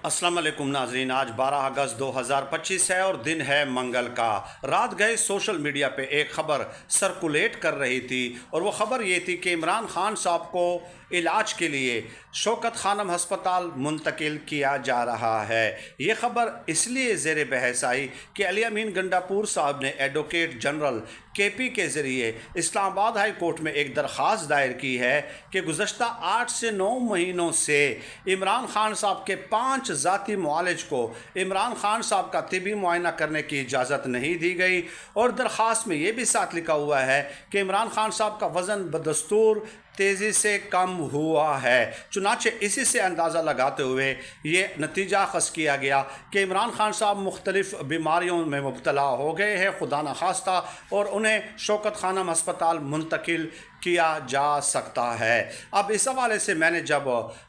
अस्सलाम वालेकुम नाजरीन। आज 12 अगस्त 2025 है और दिन है मंगल का। रात गए सोशल मीडिया पे एक ख़बर सर्कुलेट कर रही थी और वो ख़बर ये थी कि इमरान खान साहब को इलाज के लिए शौकत खानम हस्पताल मुंतकिल किया जा रहा है। ये ख़बर इसलिए ज़ेर बहस आई कि अली अमीन गंडापुर साहब ने एडवोकेट जनरल KP के ज़रिए इस्लामाबाद हाई कोर्ट में एक दरख्वास्त दायर की है कि गुज़श्ता 8 से 9 महीनों से इमरान खान साहब के 5 ज़ाती मुआलिज को इमरान खान साहब का तिबी मुआयना करने की इजाज़त नहीं दी गई। और दरख्वास्त में ये भी साथ लिखा हुआ है कि इमरान खान साहब का वज़न बदस्तूर तेज़ी से कम हुआ है। चुनाचे इसी से अंदाज़ा लगाते हुए ये नतीजा अख़ज़ किया गया कि इमरान खान साहब मुख्तलिफ़ बीमारियों में मुब्तला हो गए हैं खुदा न खास्ता, और उन्हें शौकत खानम हस्पताल मुंतकिल किया जा सकता है। अब इस हवाले से मैंने जब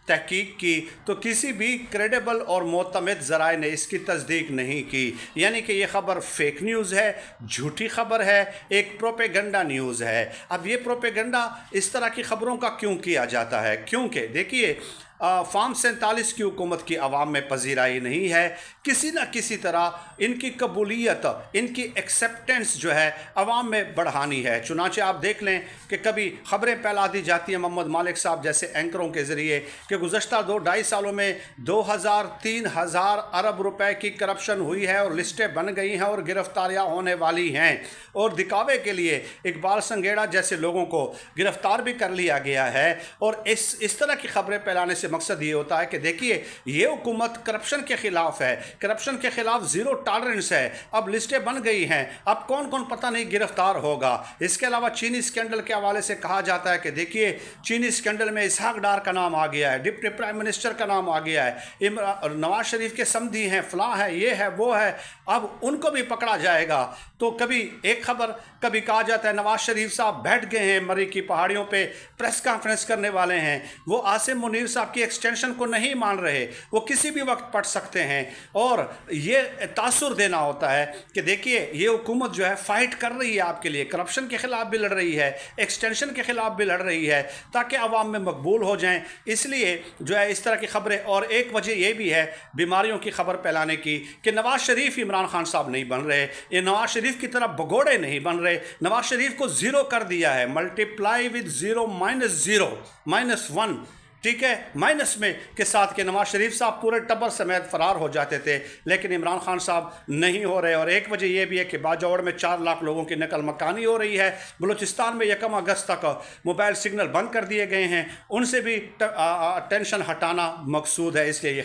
तहकीक की तो किसी भी क्रेडिबल और मोतमद ज़राए ने इसकी तस्दीक नहीं की, यानी कि ये ख़बर फेक न्यूज़ है, झूठी ख़बर है, एक प्रोपेगेंडा न्यूज़ है। अब ये प्रोपेगेंडा इस तरह की ख़बरों का क्यों किया जाता है? क्योंकि देखिए, फार्म 47 की हुकूमत की आवाम में पजीराई नहीं है। किसी न किसी तरह इनकी कबूलियत, इनकी एक्सेप्टेंस जो है आवाम में बढ़ानी है। चुनाचे आप देख लें कि कभी ख़बरें फैला दी जाती हैं मोहम्मद मालिक साहब जैसे एंकरों के ज़रिए कि गुज़श्ता 2-2.5 सालों में 2000-3000 अरब रुपए की करप्शन हुई है और लिस्टें बन गई हैं और गिरफ्तारियाँ होने वाली हैं, और दिखावे के लिए इकबाल संघेड़ा जैसे लोगों को गिरफ़्तार भी कर लिया गया है। और इस तरह की ख़बरें फैलाने से मकसद ये होता है कि देखिए, ये हुकूमत करप्शन के ख़िलाफ़ है, करप्शन के ख़िलाफ़ ज़ीरो टॉलरेंस है। अब लिस्टें बन गई हैं, अब कौन कौन पता नहीं गिरफ़्तार होगा। इसके अलावा चीनी स्कैंडल के हवाले से कहा जाता है कि देखिए, चीनी स्कैंडल में इसहाक डार का नाम आ गया है, डिप्टी प्राइम मिनिस्टर का नाम आ गया है, नवाज शरीफ के समधी हैं, फ़लाँ है, ये है, वो है। अब उनको भी पकड़ा जाएगा। तो कभी एक ख़बर, कभी कहा जाता है नवाज शरीफ साहब बैठ गए हैं मरी की पहाड़ियों पे, प्रेस कॉन्फ्रेंस करने वाले हैं, वो आसिम मुनीर साहब की एक्सटेंशन को नहीं मान रहे, वो किसी भी वक्त पढ़ सकते हैं। और ये तासुर देना होता है कि देखिए, ये हुकूमत जो है फ़ाइट कर रही है आपके लिए, करप्शन के ख़िलाफ़ भी लड़ रही है, एक्सटेंशन के ख़िलाफ़ भी लड़ रही है, ताकि आवाम में मकबूल हो जाएं। इसलिए जो है इस तरह की ख़बरें, और एक वजह ये भी है बीमारियों की ख़बर फैलाने की कि नवाज शरीफ इमरान खान साहब नहीं बन रहे, ये नवाज शरीफ की तरह भगोड़े नहीं बन रहे। नवाज शरीफ को ज़ीरो कर दिया है, multiply with zero minus one, ठीक है, माइनस में के साथ के नवाज शरीफ साहब पूरे टब्बर समेत फ़रार हो जाते थे, लेकिन इमरान खान साहब नहीं हो रहे। और एक वजह यह भी है कि बाजौड़ में 4 लाख लोगों की नकल मकानी हो रही है। बलूचिस्तान में 1 अगस्त तक मोबाइल सिग्नल बंद कर दिए गए हैं, उनसे भी टेंशन हटाना मकसूद है। इसलिए ये